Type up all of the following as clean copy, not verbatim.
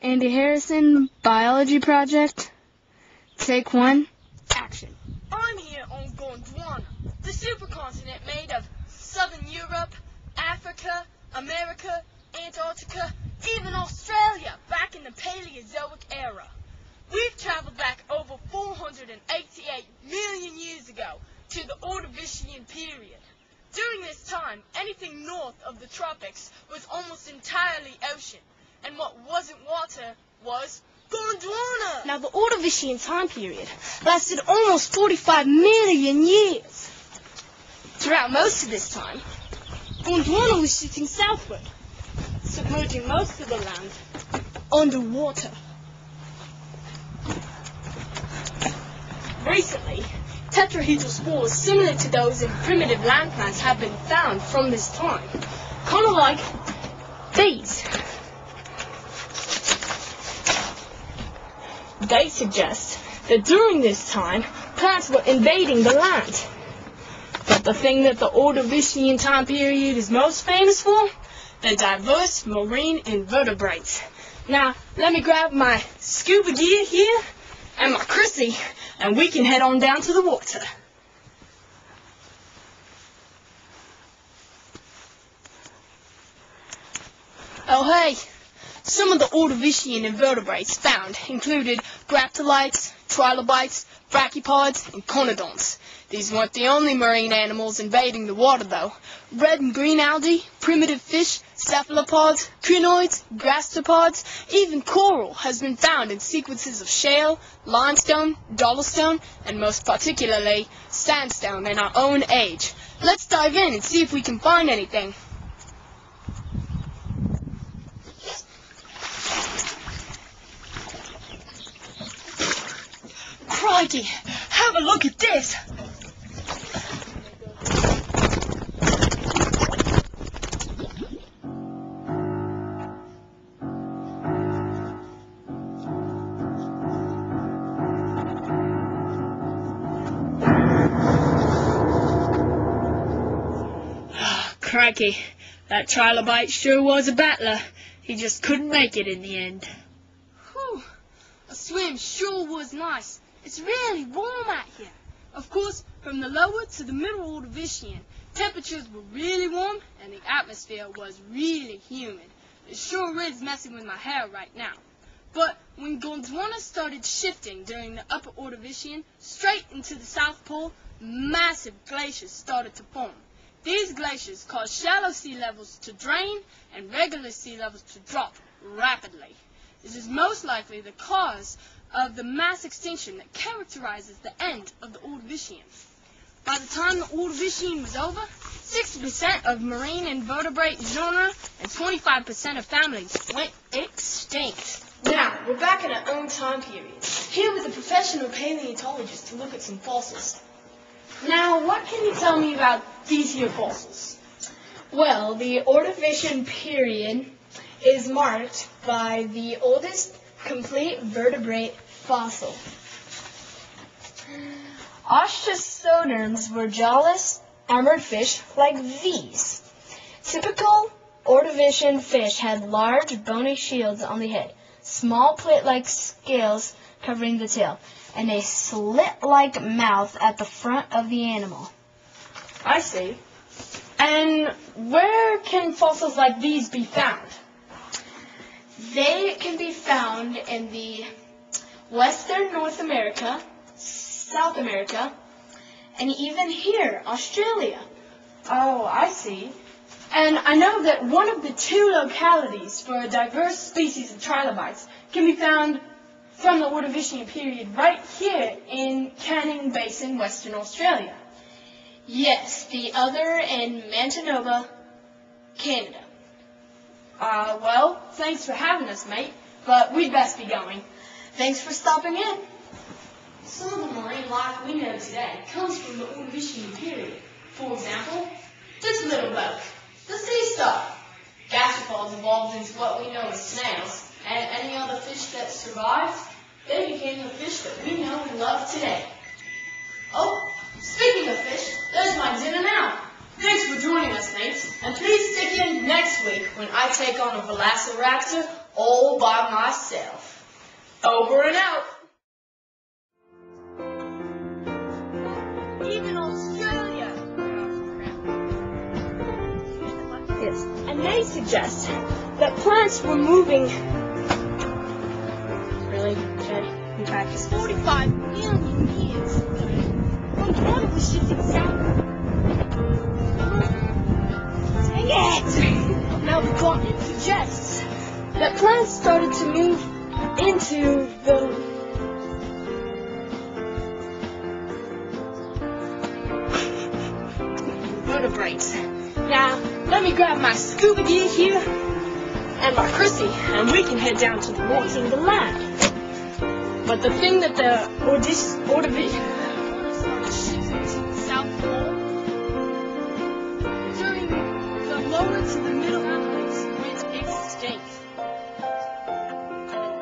Andy Harrison, Biology Project. Take one, action. I'm here on Gondwana, the supercontinent made of Southern Europe, Africa, America, Antarctica, even Australia back in the Paleozoic era. We've traveled back over 488 million years ago to the Ordovician period. During this time, anything north of the tropics was almost entirely ocean, and what wasn't water was Gondwana. Now, the Ordovician time period lasted almost 45 million years. Throughout most of this time, Gondwana was shifting southward, submerging most of the land underwater. Recently, tetrahedral spores similar to those in primitive land plants have been found from this time, kind of like these. They suggest that during this time, plants were invading the land. But the thing that the Ordovician time period is most famous for? The diverse marine invertebrates. Now, let me grab my scuba gear here and my Chrissy, and we can head on down to the water. Oh hey, some of the Ordovician invertebrates found included graptolites, trilobites, brachiopods, and conodonts. These weren't the only marine animals invading the water though. Red and green algae, primitive fish, cephalopods, crinoids, gastropods, even coral has been found in sequences of shale, limestone, dolostone, and most particularly sandstone in our own age. Let's dive in and see if we can find anything. Crikey, have a look at this! Crikey, that trilobite sure was a battler. He just couldn't make it in the end. Whew, a swim sure was nice. It's really warm out here. Of course, from the lower to the middle Ordovician, temperatures were really warm and the atmosphere was really humid. It sure is messing with my hair right now. But when Gondwana started shifting during the upper Ordovician, straight into the South Pole, massive glaciers started to form. These glaciers caused shallow sea levels to drain and regular sea levels to drop rapidly. This is most likely the cause of the mass extinction that characterizes the end of the Ordovician. By the time the Ordovician was over, 60% of marine invertebrate genre and 25% of families went extinct. Now, we're back in our own time period, here with a professional paleontologist to look at some fossils. Now, what can you tell me about these here fossils? Well, the Ordovician period is marked by the oldest complete vertebrate fossil. Ostracoderms were jawless, armored fish like these. Typical Ordovician fish had large bony shields on the head, small plate-like scales covering the tail, and a slit-like mouth at the front of the animal. I see. And where can fossils like these be found? They can be found in the western North America, South America, and even here, Australia. Oh, I see. And I know that one of the two localities for a diverse species of trilobites can be found from the Ordovician period right here in Canning Basin, Western Australia. Yes, the other in Manitoba, Canada. Well, thanks for having us, mate, but we'd best be going. Thanks for stopping in. Some of the marine life we know today comes from the Ordovician period. For example, this little boat, the sea star. Gastropods evolved into what we know as snails, and any other fish that survived, they became the fish that we know and love today. Oh, speaking of fish, there's my dinner now. Thanks for joining us, mates, and please stick in next week when I take on a velociraptor all by myself. Over and out. Even Australia. Yes. And they suggest that plants were moving. Really? Okay. In practice. 45 million years ago, when the water was shifting south. Dang it! Now the continent suggests that plants started to move into the vertebrates. Now, let me grab my scuba gear here and my Chrissy, and we can head down to the woods and the land. But the thing that the Ordovician Shifting to the South Pole. During the lower to the middle ages went extinct.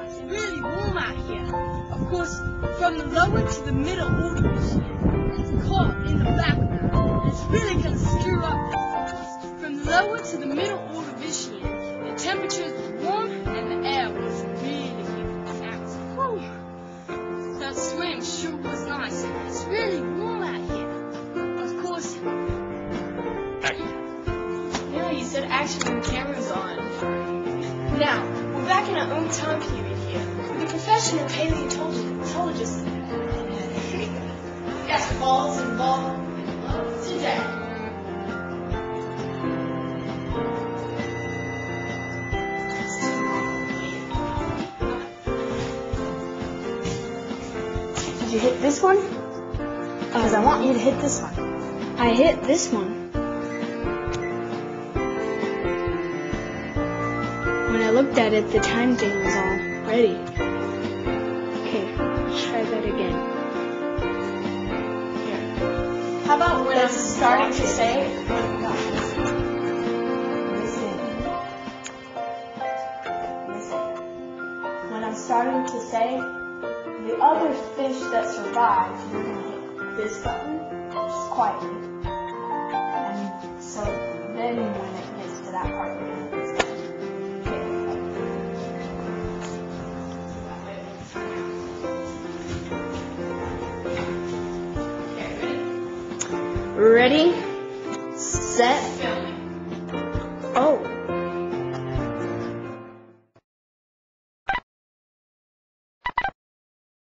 It's really warm out here. Of course, from the lower to the middle Ordovician, it's caught in the background. It's really going to stir up the forest. From the lower to the middle Ordovician, the temperatures were warm and the air was really out. Whew. That swim sure was nice. It's really warm out here. Of course. Yeah, you said action when the camera's on. Now, we're back in our own time period here. The professional paleontologist got balls and balls today. Did you hit this one? Because I want you to hit this one. I hit this one. When I looked at it, the time thing was all ready. Okay, let's try that again. Here. How about when I'm starting to say? Listen. When I'm starting to say, the other fish that survived, you're going to hit this button just quietly. And so then when it gets to that part, you're going to hit this button. Ready, set,